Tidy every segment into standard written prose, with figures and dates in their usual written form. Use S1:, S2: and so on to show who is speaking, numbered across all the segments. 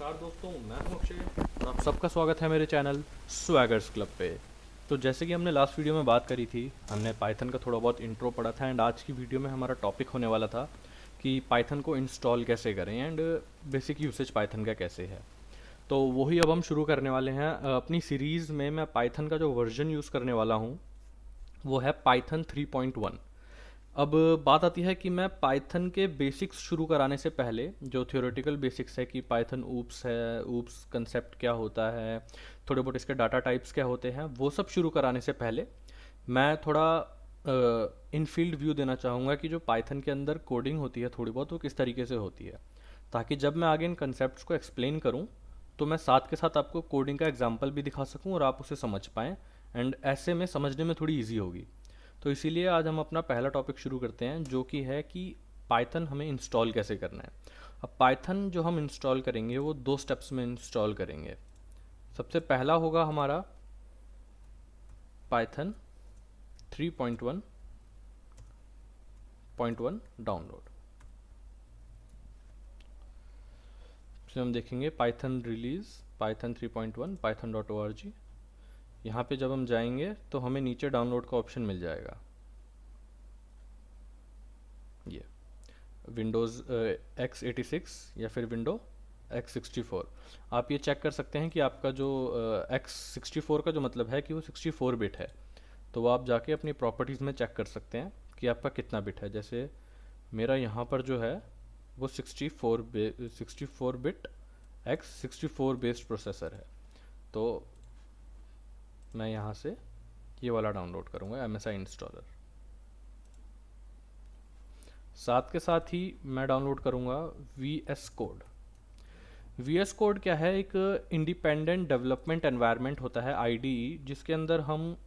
S1: नमस्कार दोस्तों, मैं हूं अक्षय और आप सबका स्वागत है मेरे चैनल स्वैगर्स क्लब पे। तो जैसे कि हमने लास्ट वीडियो में बात करी थी, हमने पाइथन का थोड़ा बहुत इंट्रो पढ़ा था एंड आज की वीडियो में हमारा टॉपिक होने वाला था कि पाइथन को इंस्टॉल कैसे करें एंड बेसिक यूसेज पाइथन का कैसे है। तो वही अब हम शुरू करने वाले हैं। अपनी सीरीज़ में मैं पाइथन का जो वर्जन यूज़ करने वाला हूँ वो है पाइथन 3.1। अब बात आती है कि मैं पाइथन के बेसिक्स शुरू कराने से पहले जो थियोरेटिकल बेसिक्स है कि पाइथन ऊप्स है, ऊप्स कंसेप्ट क्या होता है, थोड़े बहुत इसके डाटा टाइप्स क्या होते हैं, वो सब शुरू कराने से पहले मैं थोड़ा इन फील्ड व्यू देना चाहूँगा कि जो पाइथन के अंदर कोडिंग होती है थोड़ी बहुत वो किस तरीके से होती है, ताकि जब मैं आगे इन कंसेप्ट्स को एक्सप्लेन करूँ तो मैं साथ के साथ आपको कोडिंग का एग्जाम्पल भी दिखा सकूँ और आप उसे समझ पाएँ एंड ऐसे में समझने में थोड़ी ईजी होगी। तो इसीलिए आज हम अपना पहला टॉपिक शुरू करते हैं जो कि है कि पाइथन हमें इंस्टॉल कैसे करना है। अब पाइथन जो हम इंस्टॉल करेंगे वो दो स्टेप्स में इंस्टॉल करेंगे। सबसे पहला होगा हमारा पाइथन 3.1.1 डाउनलोड। इसमें हम देखेंगे पाइथन रिलीज, पाइथन 3.1, python.org। यहाँ पे जब हम जाएंगे तो हमें नीचे डाउनलोड का ऑप्शन मिल जाएगा। ये विंडोज़ x86 या फिर विंडो x64। आप ये चेक कर सकते हैं कि आपका जो x64 का जो मतलब है कि वो 64 बिट है। तो वो आप जाके अपनी प्रॉपर्टीज़ में चेक कर सकते हैं कि आपका कितना बिट है। जैसे मेरा यहाँ पर जो है वो 64 बिट x64 बेस्ड प्रोसेसर है। तो मैं यहाँ से ये वाला डाउनलोड करूँगा, MSI इंस्टॉलर। साथ के साथ ही मैं डाउनलोड करूँगा VS कोड। VS कोड क्या है? एक इंडिपेंडेंट डेवलपमेंट एनवायरनमेंट होता है, IDE, जिसके अंदर हम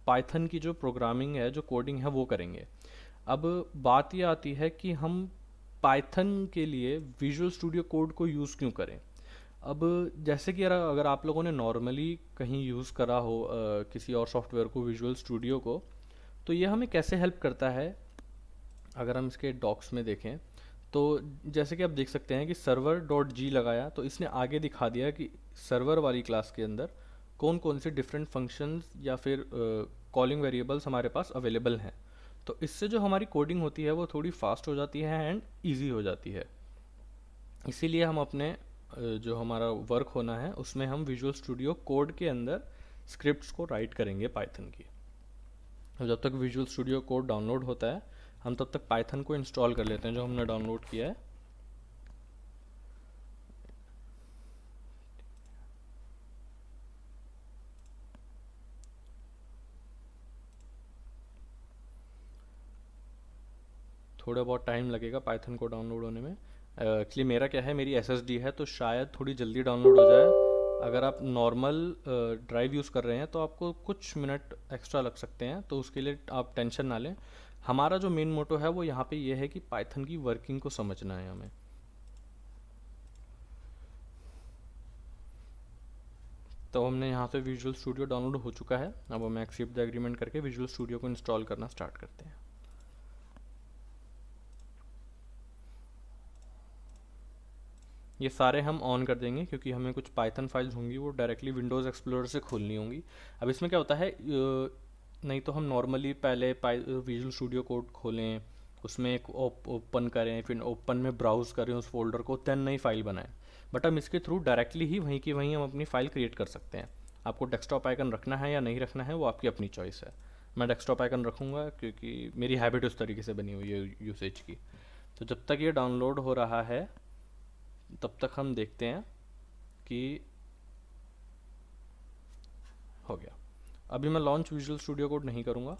S1: पाइथन की जो प्रोग्रामिंग है, जो कोडिंग है वो करेंगे। अब बात ये आती है कि हम पाइथन के लिए विजुअल स्टूडियो कोड को यूज़ क्यों करें। अब जैसे कि अगर आप लोगों ने नॉर्मली कहीं यूज़ करा हो किसी और सॉफ्टवेयर को, विजुअल स्टूडियो को, तो ये हमें कैसे हेल्प करता है अगर हम इसके डॉक्स में देखें तो जैसे कि आप देख सकते हैं कि सर्वर डॉट जी लगाया तो इसने आगे दिखा दिया कि सर्वर वाली क्लास के अंदर कौन कौन से डिफरेंट फंक्शंस या फिर कॉलिंग वेरिएबल्स हमारे पास अवेलेबल हैं। तो इससे जो हमारी कोडिंग होती है वो थोड़ी फास्ट हो जाती है एंड ईजी हो जाती है। इसीलिए हम अपने जो हमारा वर्क होना है उसमें हम विजुअल स्टूडियो कोड के अंदर स्क्रिप्ट्स को राइट करेंगे पाइथन की। और जब तक विजुअल स्टूडियो कोड डाउनलोड होता है हम तब तक पाइथन को इंस्टॉल कर लेते हैं जो हमने डाउनलोड किया है। थोड़ा बहुत टाइम लगेगा पाइथन को डाउनलोड होने में। एक्चुअली मेरा क्या है, मेरी SSD है तो शायद थोड़ी जल्दी डाउनलोड हो जाए। अगर आप नॉर्मल ड्राइव यूज़ कर रहे हैं तो आपको कुछ मिनट एक्स्ट्रा लग सकते हैं, तो उसके लिए आप टेंशन ना लें। हमारा जो मेन मोटो है वो यहाँ पे ये है कि पाइथन की वर्किंग को समझना है हमें। तो हमने यहाँ से विजुअल स्टूडियो डाउनलोड हो चुका है। अब हम एक्सेप्ट द एग्रीमेंट करके विजुअल स्टूडियो को इंस्टॉल करना स्टार्ट करते हैं। ये सारे हम ऑन कर देंगे क्योंकि हमें कुछ पाइथन फाइल्स होंगी वो डायरेक्टली विंडोज़ एक्सप्लोरर से खोलनी होंगी। अब इसमें क्या होता है, नहीं तो हम नॉर्मली पहले विजुअल स्टूडियो कोड खोलें, उसमें एक ओपन करें, फिर ओपन में ब्राउज़ करें उस फोल्डर को, देन नई फाइल बनाएं। बट हम इसके थ्रू डायरेक्टली ही वहीं की वहीं हम अपनी फ़ाइल क्रिएट कर सकते हैं। आपको डेस्कटॉप आइकन रखना है या नहीं रखना है वो आपकी अपनी चॉइस है। मैं डेस्कटॉप आइकन रखूँगा क्योंकि मेरी हैबिट उस तरीके से बनी हुई है यूसेज की। तो जब तक ये डाउनलोड हो रहा है तब तक हम देखते हैं कि हो गया। अभी मैं लॉन्च विजुअल स्टूडियो कोड नहीं करूँगा,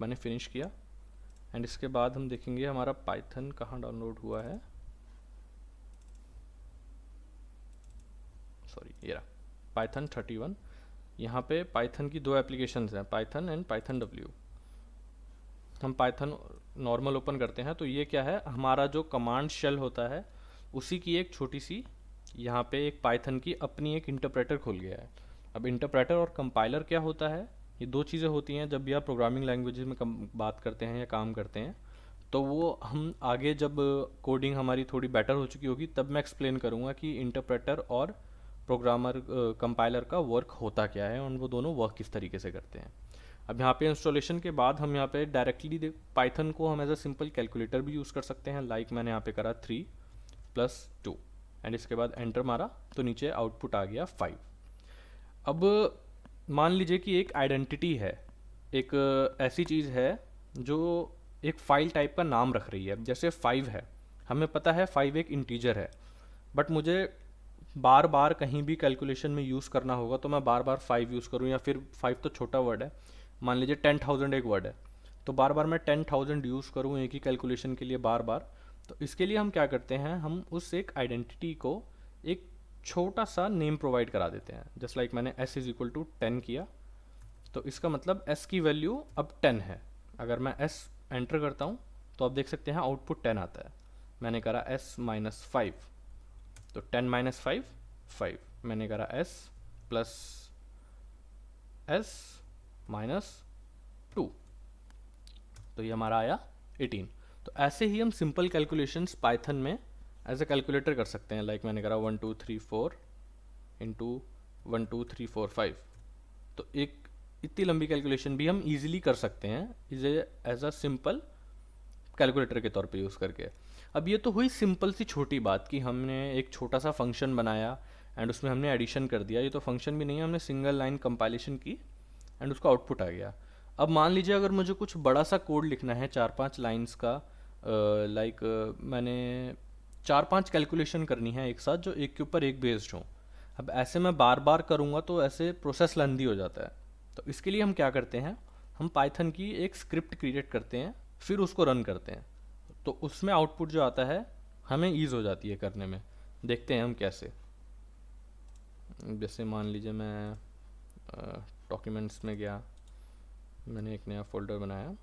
S1: मैंने फिनिश किया एंड इसके बाद हम देखेंगे हमारा पाइथन कहाँ डाउनलोड हुआ है। सॉरी, ये रहा पाइथन 31। यहाँ पे पाइथन की दो एप्लीकेशंस हैं, पाइथन एंड पाइथन डब्ल्यू। हम पाइथन नॉर्मल ओपन करते हैं तो ये क्या है, हमारा जो कमांड शेल होता है उसी की एक छोटी सी यहाँ पे एक पाइथन की अपनी एक इंटरप्रेटर खुल गया है। अब इंटरप्रेटर और कंपाइलर क्या होता है, ये दो चीज़ें होती हैं जब भी आप प्रोग्रामिंग लैंग्वेजेस में बात करते हैं या काम करते हैं। तो वो हम आगे जब कोडिंग हमारी थोड़ी बेटर हो चुकी होगी तब मैं एक्सप्लेन करूँगा कि इंटरप्रेटर और प्रोग्रामर कंपाइलर का वर्क होता क्या है और वो दोनों वर्क किस तरीके से करते हैं। अब यहाँ पे इंस्टॉलेशन के बाद हम यहाँ पे डायरेक्टली पाइथन को हम एज अ सिंपल कैलकुलेटर भी यूज़ कर सकते हैं। लाइक मैंने यहाँ पे करा 3+2 एंड इसके बाद एंटर मारा तो नीचे आउटपुट आ गया 5। अब मान लीजिए कि एक आइडेंटिटी है, एक ऐसी चीज़ है जो एक फाइल टाइप का नाम रख रही है, जैसे 5 है। हमें पता है 5 एक इंटीजर है, बट मुझे बार बार कहीं भी कैलकुलेशन में यूज़ करना होगा तो मैं बार बार 5 यूज़ करूँ, या फिर 5 तो छोटा वर्ड है, मान लीजिए 10,000 एक वर्ड है, तो बार बार मैं 10,000 यूज़ करूँ एक ही कैलकुलेशन के लिए बार बार। तो इसके लिए हम क्या करते हैं, हम उस एक आइडेंटिटी को एक छोटा सा नेम प्रोवाइड करा देते हैं। जस्ट लाइक मैंने s इज इक्वल टू 10 किया, तो इसका मतलब s की वैल्यू अब 10 है। अगर मैं s एंटर करता हूँ तो आप देख सकते हैं आउटपुट 10 आता है। मैंने करा s-5, तो 10 - 5 5। मैंने करा s प्लस s-2, तो ये हमारा आया 18। तो ऐसे ही हम सिंपल कैलकुलेशंस पाइथन में एज ए कैलकुलेटर कर सकते हैं। लाइक मैंने करा 1 2 3 4 इंटू 1 2 3 4 5, तो एक इतनी लंबी कैलकुलेशन भी हम इजीली कर सकते हैं इसे एज अ सिंपल कैलकुलेटर के तौर पे यूज़ करके। अब ये तो हुई सिंपल सी छोटी बात कि हमने एक छोटा सा फंक्शन बनाया एंड उसमें हमने एडिशन कर दिया। ये तो फंक्शन भी नहीं है, हमने सिंगल लाइन कंपाइलेशन की एंड उसका आउटपुट आ गया। अब मान लीजिए अगर मुझे कुछ बड़ा सा कोड लिखना है 4-5 लाइंस का, लाइक मैंने 4-5 कैलकुलेशन करनी है एक साथ जो एक के ऊपर एक बेस्ड हों। अब ऐसे मैं बार बार करूँगा तो ऐसे प्रोसेस लेंदी हो जाता है। तो इसके लिए हम क्या करते हैं, हम पाइथन की एक स्क्रिप्ट क्रिएट करते हैं, फिर उसको रन करते हैं। तो उसमें आउटपुट जो आता है हमें ईज़ हो जाती है करने में। देखते हैं हम कैसे। जैसे मान लीजिए मैं डॉक्यूमेंट्स में गया, मैंने एक नया फोल्डर बनाया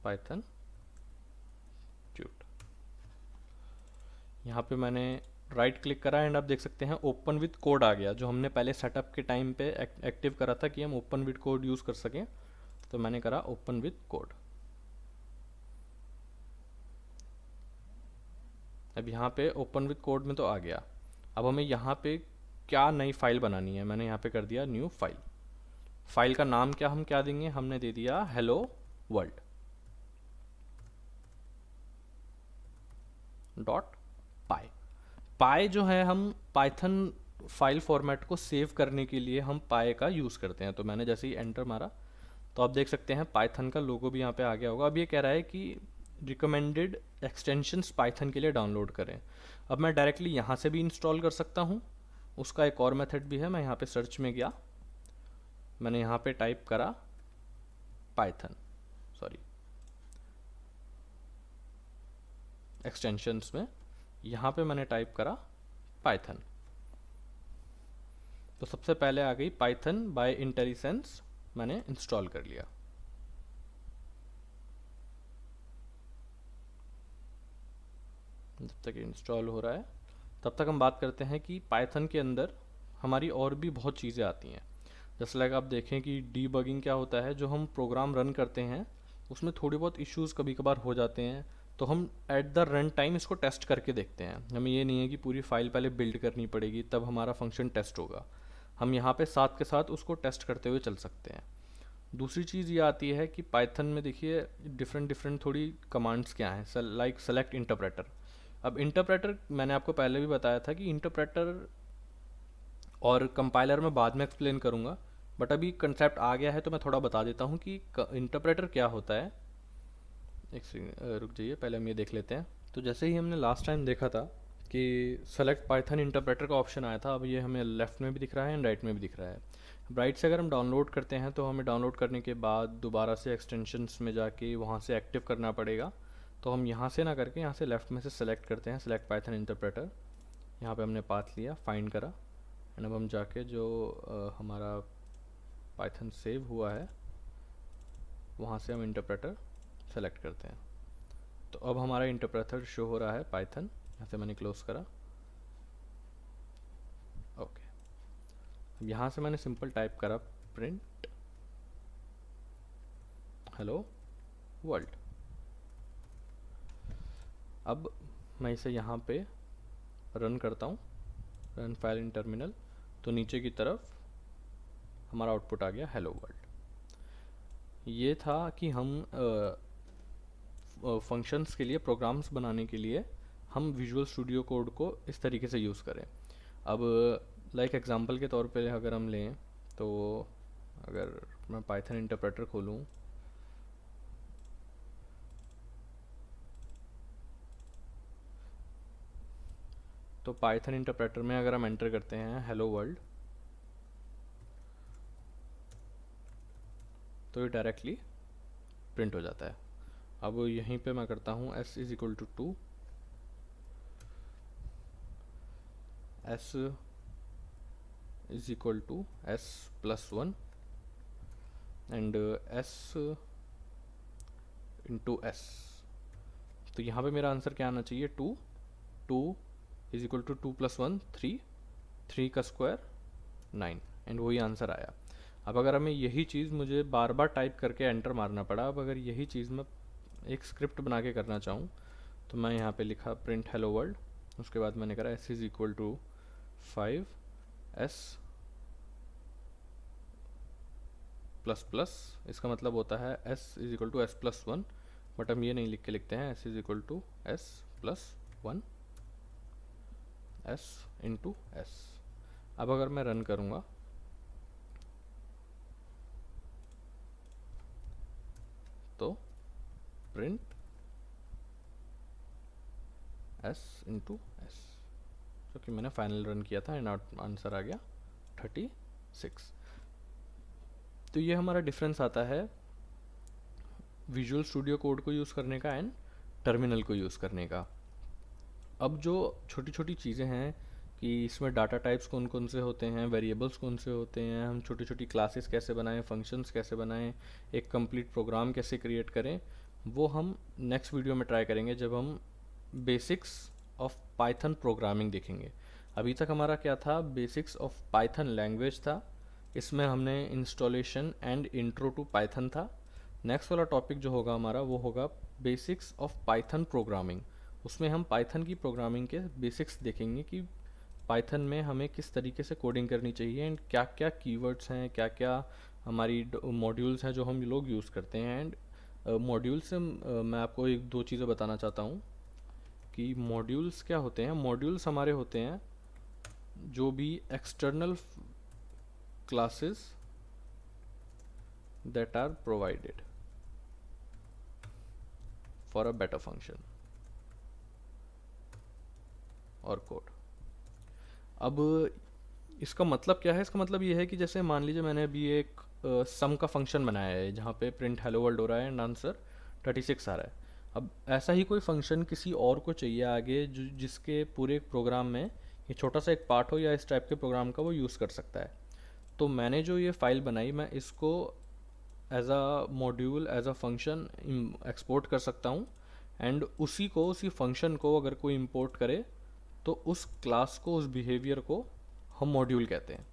S1: पाइथन ट्यूट। यहाँ पे मैंने राइट क्लिक करा एंड आप देख सकते हैं ओपन विद कोड आ गया, जो हमने पहले सेटअप के टाइम पे एक्टिव करा था कि हम ओपन विद कोड यूज़ कर सकें। तो मैंने करा ओपन विद कोड। अब यहाँ पे ओपन विद कोड में तो आ गया। अब हमें यहाँ पे क्या नई फाइल बनानी है, मैंने यहाँ पे कर दिया न्यू फाइल। फाइल का नाम क्या हम क्या देंगे, हमने दे दिया हेलो वर्ल्ड डॉट पाई। पाई जो है हम पाइथन फाइल फॉर्मेट को सेव करने के लिए हम पाई का यूज़ करते हैं। तो मैंने जैसे ही एंटर मारा तो आप देख सकते हैं पाइथन का लोगो भी यहाँ पे आ गया होगा। अब ये कह रहा है कि रिकमेंडेड एक्सटेंशंस पाइथन के लिए डाउनलोड करें। अब मैं डायरेक्टली यहाँ से भी इंस्टॉल कर सकता हूँ, उसका एक और मेथड भी है। मैं यहाँ पे सर्च में गया, मैंने यहाँ पे टाइप करा पाइथन, सॉरी एक्सटेंशंस में, यहाँ पे मैंने टाइप करा पाइथन। तो सबसे पहले आ गई पाइथन बाय इंटेलिसेंस, मैंने इंस्टॉल कर लिया। जब तक इंस्टॉल हो रहा है तब तक हम बात करते हैं कि पाइथन के अंदर हमारी और भी बहुत चीज़ें आती हैं। जैसे लाइक आप देखें कि डीबगिंग क्या होता है, जो हम प्रोग्राम रन करते हैं उसमें थोड़ी बहुत इश्यूज़ कभी कभार हो जाते हैं, तो हम एट द रन टाइम इसको टेस्ट करके देखते हैं। हमें ये नहीं है कि पूरी फाइल पहले बिल्ड करनी पड़ेगी तब हमारा फंक्शन टेस्ट होगा, हम यहाँ पे साथ के साथ उसको टेस्ट करते हुए चल सकते हैं। दूसरी चीज़ ये आती है कि पाइथन में देखिए डिफरेंट डिफरेंट थोड़ी कमांड्स क्या हैं, लाइक सेलेक्ट इंटरप्रेटर। अब इंटरप्रेटर मैंने आपको पहले भी बताया था कि इंटरप्रेटर और कंपाइलर में बाद में एक्सप्लेन करूँगा, बट अभी कंसेप्ट आ गया है तो मैं थोड़ा बता देता हूँ कि इंटरप्रेटर क्या होता है। एक सेकंड रुक जाइए, पहले हम ये देख लेते हैं। तो जैसे ही हमने लास्ट टाइम देखा था कि सेलेक्ट पाइथन इंटरप्रेटर का ऑप्शन आया था, अब ये हमें लेफ़्ट में भी दिख रहा है एंड राइट में भी दिख रहा है। राइट से अगर हम डाउनलोड करते हैं तो हमें डाउनलोड करने के बाद दोबारा से एक्सटेंशंस में जाके वहाँ से एक्टिव करना पड़ेगा। तो हम यहाँ से ना करके यहाँ से लेफ़्ट में से सेलेक्ट करते हैं सेलेक्ट पाइथन इंटरप्रेटर। यहाँ पे हमने पाथ लिया, फाइंड करा एंड अब हम जाके जो हमारा पाइथन सेव हुआ है वहाँ से हम इंटरप्रेटर सेलेक्ट करते हैं। तो अब हमारा इंटरप्रेटर शो हो रहा है पाइथन, यहाँ से मैंने क्लोज करा। ओके, अब यहाँ से मैंने सिंपल टाइप करा प्रिंट हेलो वर्ल्ड। अब मैं इसे यहाँ पे रन करता हूँ, रन फाइल इन टर्मिनल, तो नीचे की तरफ हमारा आउटपुट आ गया हेलो वर्ल्ड। ये था कि हम फंक्शंस के लिए, प्रोग्राम्स बनाने के लिए हम विजुअल स्टूडियो कोड को इस तरीके से यूज़ करें। अब लाइक एग्जांपल के तौर पे अगर हम लें तो अगर मैं पाइथन इंटरप्रेटर खोलूँ तो पाइथन इंटरप्रेटर में अगर हम एंटर करते हैं हेलो वर्ल्ड तो ये डायरेक्टली प्रिंट हो जाता है। अब यहीं पे मैं करता हूँ s is equal to 2, s is equal to s plus 1 and s into s। तो यहाँ पे मेरा आंसर क्या आना चाहिए, 2, 2 इज इक्वल टू 2 प्लस 1 3, 3 का स्क्वायर 9, एंड वही आंसर आया। अब अगर हमें यही चीज़ मुझे बार बार टाइप करके एंटर मारना पड़ा, अब अगर यही चीज़ मैं एक स्क्रिप्ट बना के करना चाहूँ तो मैं यहाँ पे लिखा प्रिंट हेलो वर्ल्ड, उसके बाद मैंने करा s is equal to 5 s plus plus, इसका मतलब होता है s is equal to s plus 1, but हम ये नहीं लिख के लिखते हैं s is equal to s plus 1 s into s। अब अगर मैं रन करूँगा तो प्रिंट s इंटू s, जो कि मैंने फाइनल रन किया था एंड आंसर आ गया 36। तो ये हमारा डिफरेंस आता है विजुअल स्टूडियो कोड को यूज़ करने का एंड टर्मिनल को यूज़ करने का। अब जो छोटी छोटी चीज़ें हैं कि इसमें डाटा टाइप्स कौन कौन से होते हैं, वेरिएबल्स कौन से होते हैं, हम छोटी छोटी क्लासेस कैसे बनाएं, फंक्शंस कैसे बनाएं, एक कंप्लीट प्रोग्राम कैसे क्रिएट करें, वो हम नेक्स्ट वीडियो में ट्राई करेंगे जब हम बेसिक्स ऑफ पाइथन प्रोग्रामिंग देखेंगे। अभी तक हमारा क्या था, बेसिक्स ऑफ पाइथन लैंग्वेज था, इसमें हमने installation and intro to Python था। नेक्स्ट वाला टॉपिक जो होगा हमारा वो होगा बेसिक्स ऑफ पाइथन प्रोग्रामिंग, उसमें हम पाइथन की प्रोग्रामिंग के बेसिक्स देखेंगे कि पाइथन में हमें किस तरीके से कोडिंग करनी चाहिए एंड क्या क्या कीवर्ड्स हैं, क्या क्या हमारी मॉड्यूल्स हैं जो हम लोग यूज़ करते हैं। एंड मॉड्यूल से मैं आपको एक दो चीज़ें बताना चाहता हूँ कि मॉड्यूल्स क्या होते हैं। मॉड्यूल्स हमारे होते हैं जो भी external classes that are provided for a better function और कोड। अब इसका मतलब क्या है, इसका मतलब ये है कि जैसे मान लीजिए मैंने अभी एक सम का फंक्शन बनाया है जहाँ पे प्रिंट हेलो वर्ल्ड हो रहा है एंड आंसर 36 आ रहा है। अब ऐसा ही कोई फंक्शन किसी और को चाहिए आगे जिसके पूरे प्रोग्राम में ये छोटा सा एक पार्ट हो या इस टाइप के प्रोग्राम का वो यूज़ कर सकता है। तो मैंने जो ये फाइल बनाई मैं इसको as a module, as a function export कर सकता हूँ एंड उसी फंक्शन को अगर कोई इंपोर्ट करे तो उस क्लास को, उस बिहेवियर को हम मॉड्यूल कहते हैं।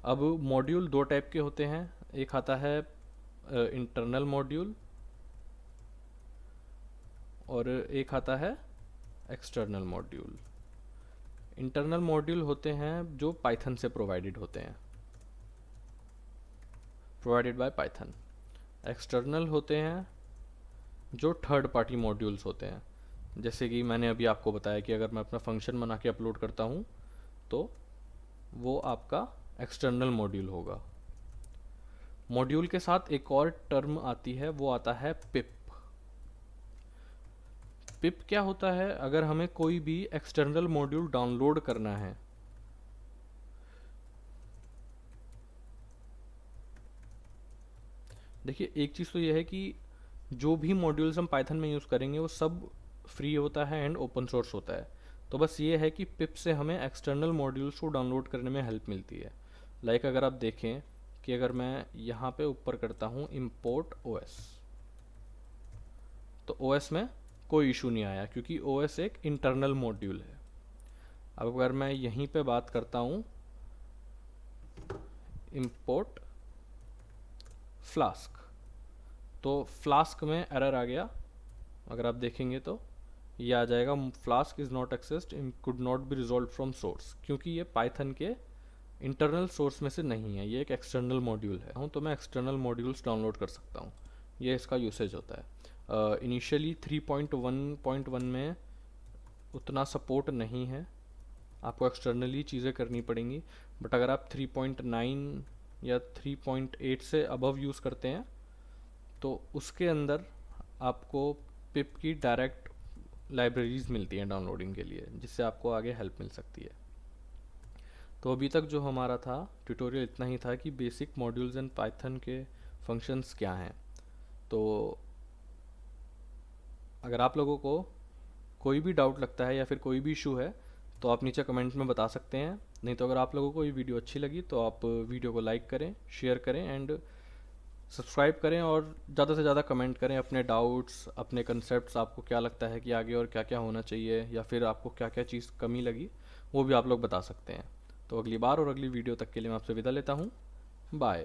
S1: अब मॉड्यूल दो टाइप के होते हैं, एक आता है इंटरनल मॉड्यूल और एक आता है एक्सटर्नल मॉड्यूल। इंटरनल मॉड्यूल होते हैं जो पाइथन से प्रोवाइडेड होते हैं, प्रोवाइडेड बाय पाइथन। एक्सटर्नल होते हैं जो थर्ड पार्टी मॉड्यूल्स होते हैं, जैसे कि मैंने अभी आपको बताया कि अगर मैं अपना फंक्शन बना के अपलोड करता हूँ तो वो आपका एक्सटर्नल मॉड्यूल होगा। मॉड्यूल के साथ एक और टर्म आती है, वो आता है पिप। पिप क्या होता है, अगर हमें कोई भी एक्सटर्नल मॉड्यूल डाउनलोड करना है देखिए एक चीज़ तो यह है कि जो भी मॉड्यूल्स हम पाइथन में यूज़ करेंगे वो सब फ्री होता है एंड ओपन सोर्स होता है। तो बस ये है कि पिप से हमें एक्सटर्नल मॉड्यूल्स को डाउनलोड करने में हेल्प मिलती है। लाइक अगर आप देखें कि अगर मैं यहाँ पे ऊपर करता हूँ import OS, तो OS में कोई इशू नहीं आया क्योंकि OS एक इंटरनल मॉड्यूल है। अब अगर मैं यहीं पे बात करता हूँ import फ्लास्क, तो फ्लास्क में एरर आ गया, अगर आप देखेंगे तो ये आ जाएगा flask is not accessed in could not be resolve from source, क्योंकि ये पाइथन के इंटरनल सोर्स में से नहीं है, ये एक एक्सटर्नल मॉड्यूल है। तो मैं एक्सटर्नल मॉड्यूल्स डाउनलोड कर सकता हूँ, ये इसका यूसेज होता है। इनिशियली 3.1.1 में उतना सपोर्ट नहीं है, आपको एक्सटर्नली चीज़ें करनी पड़ेंगी, बट अगर आप 3.9 या 3.8 से अबव यूज़ करते हैं तो उसके अंदर आपको पिप की डायरेक्ट लाइब्रेरीज मिलती हैं डाउनलोडिंग के लिए, जिससे आपको आगे हेल्प मिल सकती है। तो अभी तक जो हमारा था ट्यूटोरियल इतना ही था कि बेसिक मॉड्यूल्स एंड पाइथन के फंक्शंस क्या हैं। तो अगर आप लोगों को कोई भी डाउट लगता है या फिर कोई भी इशू है तो आप नीचे कमेंट में बता सकते हैं। नहीं तो अगर आप लोगों को ये वीडियो अच्छी लगी तो आप वीडियो को लाइक करें, शेयर करें एंड सब्सक्राइब करें, और ज़्यादा से ज़्यादा कमेंट करें अपने डाउट्स, अपने कंसेप्ट्स, आपको क्या लगता है कि आगे और क्या क्या होना चाहिए, या फिर आपको क्या क्या चीज़ कमी लगी, वो भी आप लोग बता सकते हैं। तो अगली बार और अगली वीडियो तक के लिए मैं आपसे विदा लेता हूँ। बाय।